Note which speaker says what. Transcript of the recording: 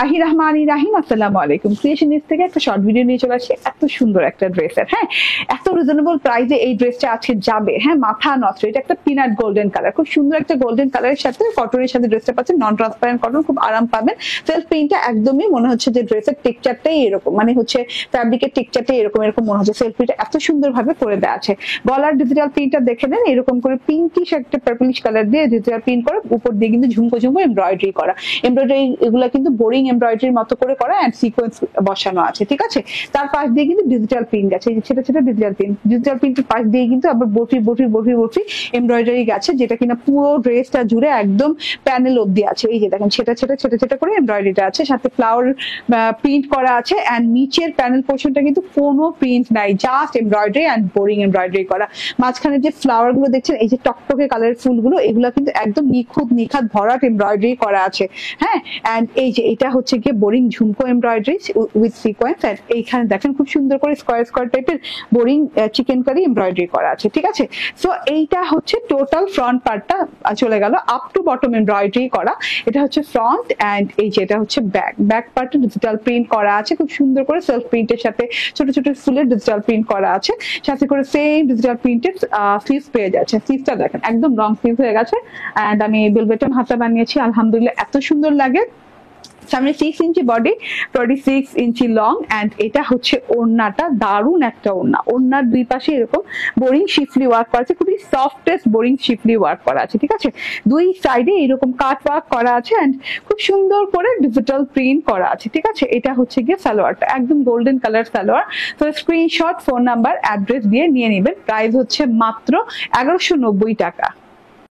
Speaker 1: বিসমিল্লাহির রহমানির রহিম। আসসালামু আলাইকুম। ক্রিয়েশনিস্ট থেকে একটা শর্ট ভিডিও নিয়ে চলে আসি এত সুন্দর একটা ড্রেসের। হ্যাঁ, এত রিজনেবল প্রাইসে এই ড্রেসটা আজকে যাবে। হ্যাঁ, মাথা নষ্ট। এটা একটা পিনাট গোল্ডেন কালার, খুব সুন্দর একটা গোল্ডেন কালারের সাথে কটনের সাথে ড্রেসটা পাচ্ছেন, নন ট্রান্সপারেন্ট কটন, খুব আরাম পাবেন। সেলফ প্রিন্টটা একদমই মনে হচ্ছে যে ড্রেসের টেক্সচারটাই এরকম, মানে হচ্ছে ফ্যাব্রিকের টেক্সচারটাই এরকম এরকম মনে হচ্ছে। সেলফ প্রিন্টটা এত সুন্দর ভাবে করে দেওয়া আছে। গলার ডিজিটাল প্রিন্টটা দেখে নেন, এরকম করে পিঙ্কিশ একটা পার্পলিশ কালার দিয়ে ডিজিটাল প্রিন্ট করে, উপর দিয়ে কিন্তু ঝুমকো ঝুমকো এমব্রয়ডারি করা। এমব্রয়ডারি এগুলা কিন্তু বোরিং এমব্রয়ডারির মতো করে করা এন্ড সিকোয়েন্স বসানো আছে, ঠিক আছে। তার পাশ দিয়ে কিন্তু ডিজিটাল প্রিন্ট গেছে, ছোট ছোট ডিজিটাল প্রিন্টের পাশ দিয়ে কিন্তু আবার বটি এমব্রয়ডারি গেছে, যেটা কিনা পুরো ড্রেসটা জুড়ে একদম প্যানেল অবধি আছে। এই যে দেখেন ছোট ছোট করে এমব্রয়ডারিটা আছে, সাথে ফ্লাওয়ার প্রিন্ট করা আছে এন্ড নিচের প্যানেল পোর্শনটা কিন্তু কোনো প্রিন্ট নাই, just embroidery and boring embroidery করা। মাঝখানে যে ফ্লাওয়ার গুলো দেখছেন, এই যে টকটকে কালারের ফুলগুলো, এগুলো কিন্তু একদম নিখাত ভরাট এমব্রয়ডারি করা আছে। হ্যাঁ, এন্ড এই যে এটা হচ্ছে গিয়ে বোরিং ঝুমকো এমব্রয়ডারি উইথ সিকোয়েন্স। এন্ড এইখানে দেখেন খুব সুন্দর করে স্কোয়ার টাইপের বোরিং চিকেন কারি এমব্রয়ডারি করা আছে, ঠিক আছে। সো এইটা হচ্ছে টোটাল ফ্রন্ট পার্টটা চলে গেল, আপ টু বটম এমব্রয়ডারি করা। এটা হচ্ছে ফ্রন্ট এন্ড এই যে এটা হচ্ছে ব্যাক পার্টে ডিজিটাল প্রিন্ট করা আছে খুব সুন্দর করে, সেলফ প্রিন্টের সাথে ছোট ছোট ফুলের ডিজিটাল প্রিন্ট করা আছে, সাথে করে সেম ডিজিটাল প্রিন্টের স্লিভস পেয়ে যাচ্ছে। স্লিভসটা দেখেন একদম লং স্লিভ হয়ে গেছে এন্ড আমি বেলভেটন হাতা বানিয়েছি, আলহামদুলিল্লাহ এত সুন্দর লাগে। সামনে 6 ইঞ্চি বডি, 26 ইঞ্চি লং এন্ড এটা হচ্ছে ওড়নাটা, দারুণ একটা ওড়না। ওড়নার দুই পাশে এরকম বোরিং শিফলি ওয়ার্ক করা আছে, খুবই সফটেস্ট বোরিং শিফলি ওয়ার্ক করা আছে, ঠিক আছে। দুই সাইডে এরকম কাট ওয়ার্ক করা আছে এন্ড খুব সুন্দর করে ডিজিটাল প্রিন্ট করা আছে, ঠিক আছে। এটা হচ্ছে গিয়ে সালোয়ারটা, একদম গোল্ডেন কালার সালোয়ার। তো স্ক্রিনশট, ফোন নাম্বার, অ্যাড্রেস দিয়ে নিয়ে নেবেন। প্রাইস হচ্ছে মাত্র 1190 টাকা।